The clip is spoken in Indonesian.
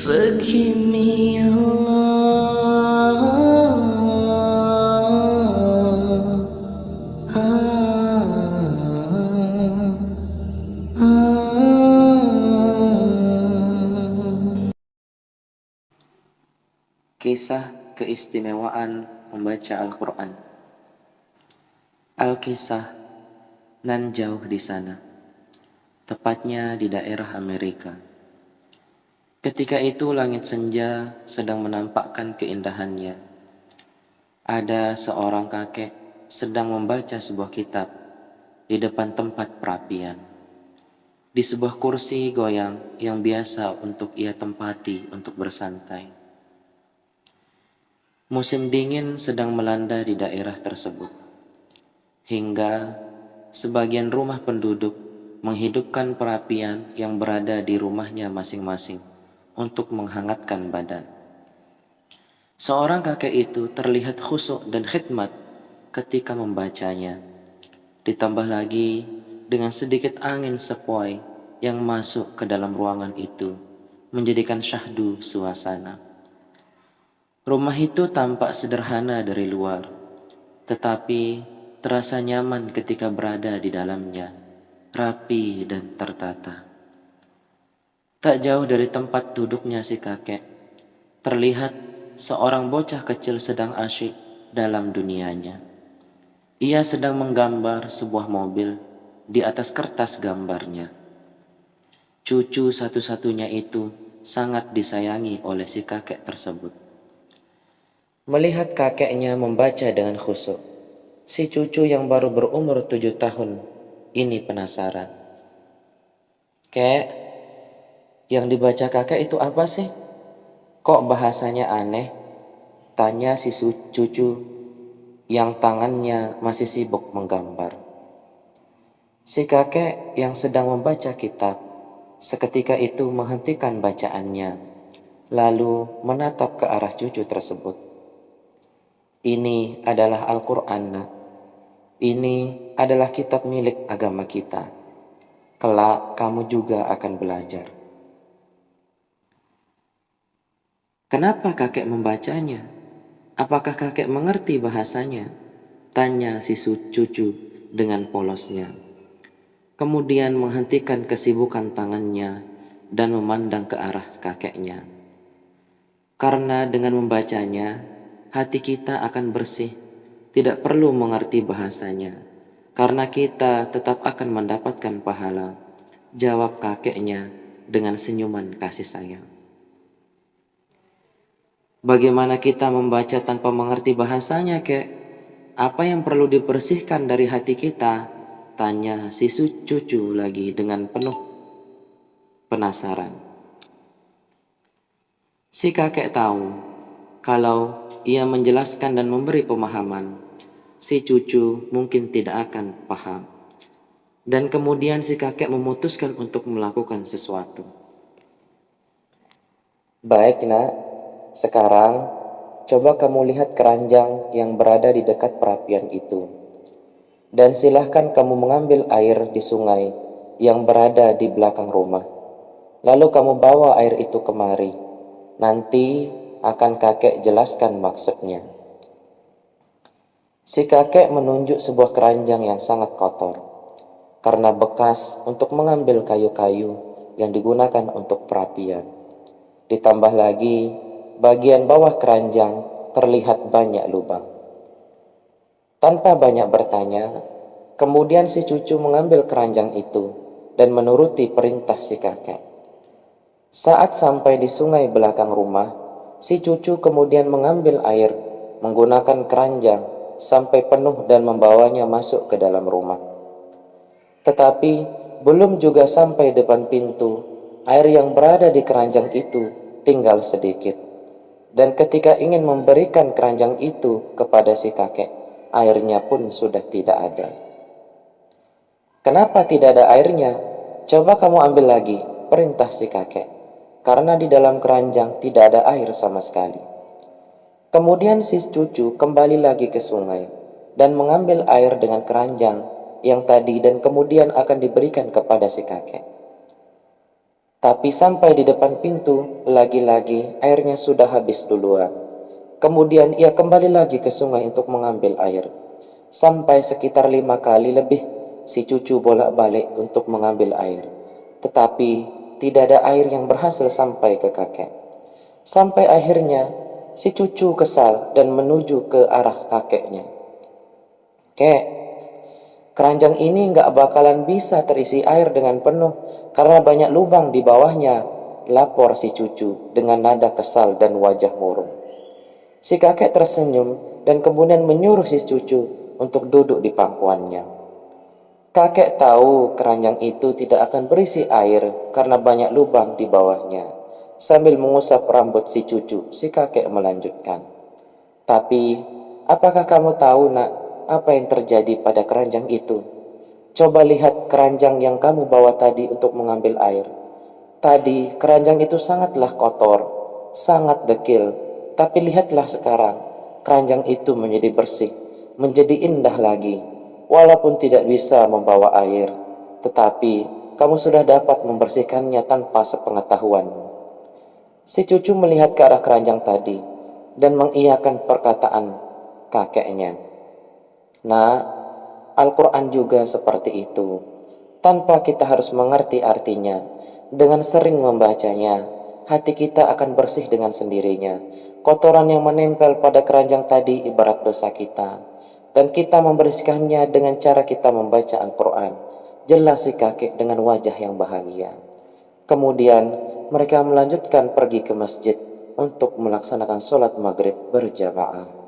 Forgive me, Kisah keistimewaan membaca Al-Quran. Al-Kisah nan jauh di sana, tepatnya di daerah Amerika. Ketika itu langit senja sedang menampakkan keindahannya. Ada seorang kakek sedang membaca sebuah kitab di depan tempat perapian. Di sebuah kursi goyang yang biasa untuk ia tempati untuk bersantai. Musim dingin sedang melanda di daerah tersebut, hingga sebagian rumah penduduk menghidupkan perapian yang berada di rumahnya masing-masing untuk menghangatkan badan. Seorang kakek itu terlihat khusyuk dan khidmat ketika membacanya. Ditambah lagi dengan sedikit angin sepoi yang masuk ke dalam ruangan itu, menjadikan syahdu suasana. Rumah itu tampak sederhana dari luar, tetapi terasa nyaman ketika berada di dalamnya, rapi dan tertata. Tak jauh dari tempat duduknya si kakek, terlihat seorang bocah kecil sedang asyik dalam dunianya. Ia sedang menggambar sebuah mobil di atas kertas gambarnya. Cucu satu-satunya itu sangat disayangi oleh si kakek tersebut. Melihat kakeknya membaca dengan khusyuk, si cucu yang baru berumur 7 tahun ini penasaran. "Kek, yang dibaca kakek itu apa sih? Kok bahasanya aneh?" tanya si cucu yang tangannya masih sibuk menggambar. Si kakek yang sedang membaca kitab seketika itu menghentikan bacaannya, lalu menatap ke arah cucu tersebut. "Ini adalah Al-Quran, nak. Ini adalah kitab milik agama kita. Kelak kamu juga akan belajar." "Kenapa kakek membacanya? Apakah kakek mengerti bahasanya?" tanya si cucu dengan polosnya. Kemudian menghentikan kesibukan tangannya dan memandang ke arah kakeknya. "Karena dengan membacanya, hati kita akan bersih, tidak perlu mengerti bahasanya, karena kita tetap akan mendapatkan pahala," jawab kakeknya dengan senyuman kasih sayang. "Bagaimana kita membaca tanpa mengerti bahasanya, kek? Apa yang perlu dibersihkan dari hati kita?" tanya si cucu lagi dengan penuh penasaran. Si kakek tahu kalau ia menjelaskan dan memberi pemahaman, si cucu mungkin tidak akan paham. Dan kemudian si kakek memutuskan untuk melakukan sesuatu. "Baik, nak. Sekarang coba kamu lihat keranjang yang berada di dekat perapian itu. Dan silahkan kamu mengambil air di sungai yang berada di belakang rumah. Lalu kamu bawa air itu kemari. Nanti akan kakek jelaskan maksudnya." Si kakek menunjuk sebuah keranjang yang sangat kotor, karena bekas untuk mengambil kayu-kayu yang digunakan untuk perapian. Ditambah lagi, bagian bawah keranjang terlihat banyak lubang. Tanpa banyak bertanya, kemudian si cucu mengambil keranjang itu dan menuruti perintah si kakek. Saat sampai di sungai belakang rumah, si cucu kemudian mengambil air menggunakan keranjang sampai penuh dan membawanya masuk ke dalam rumah. Tetapi belum juga sampai depan pintu, air yang berada di keranjang itu tinggal sedikit. Dan ketika ingin memberikan keranjang itu kepada si kakek, airnya pun sudah tidak ada. "Kenapa tidak ada airnya? Coba kamu ambil lagi," perintah si kakek. Karena di dalam keranjang tidak ada air sama sekali. Kemudian si cucu kembali lagi ke sungai dan mengambil air dengan keranjang yang tadi dan kemudian akan diberikan kepada si kakek. Tapi sampai di depan pintu, lagi-lagi airnya sudah habis duluan. Kemudian ia kembali lagi ke sungai untuk mengambil air. Sampai sekitar 5 kali lebih si cucu bolak-balik untuk mengambil air. Tetapi tidak ada air yang berhasil sampai ke kakek. Sampai akhirnya si cucu kesal dan menuju ke arah kakeknya. "Kek, keranjang ini nggak bakalan bisa terisi air dengan penuh karena banyak lubang di bawahnya," lapor si cucu dengan nada kesal dan wajah murung. Si kakek tersenyum dan kemudian menyuruh si cucu untuk duduk di pangkuannya. Kakek tahu keranjang itu tidak akan berisi air karena banyak lubang di bawahnya. Sambil mengusap rambut si cucu, si kakek melanjutkan, "Tapi, apakah kamu tahu, nak, apa yang terjadi pada keranjang itu? Coba lihat keranjang yang kamu bawa tadi untuk mengambil air. Tadi keranjang itu sangatlah kotor, sangat dekil, tapi lihatlah sekarang, keranjang itu menjadi bersih, menjadi indah lagi. Walaupun tidak bisa membawa air, tetapi kamu sudah dapat membersihkannya tanpa sepengetahuanmu." Si cucu melihat ke arah keranjang tadi dan mengiyakan perkataan kakeknya. "Nah, Al-Quran juga seperti itu. Tanpa kita harus mengerti artinya, dengan sering membacanya, hati kita akan bersih dengan sendirinya. Kotoran yang menempel pada keranjang tadi ibarat dosa kita, dan kita membersihkannya dengan cara kita membaca Al-Quran," jelas si kakek dengan wajah yang bahagia. Kemudian mereka melanjutkan pergi ke masjid untuk melaksanakan sholat maghrib berjamaah.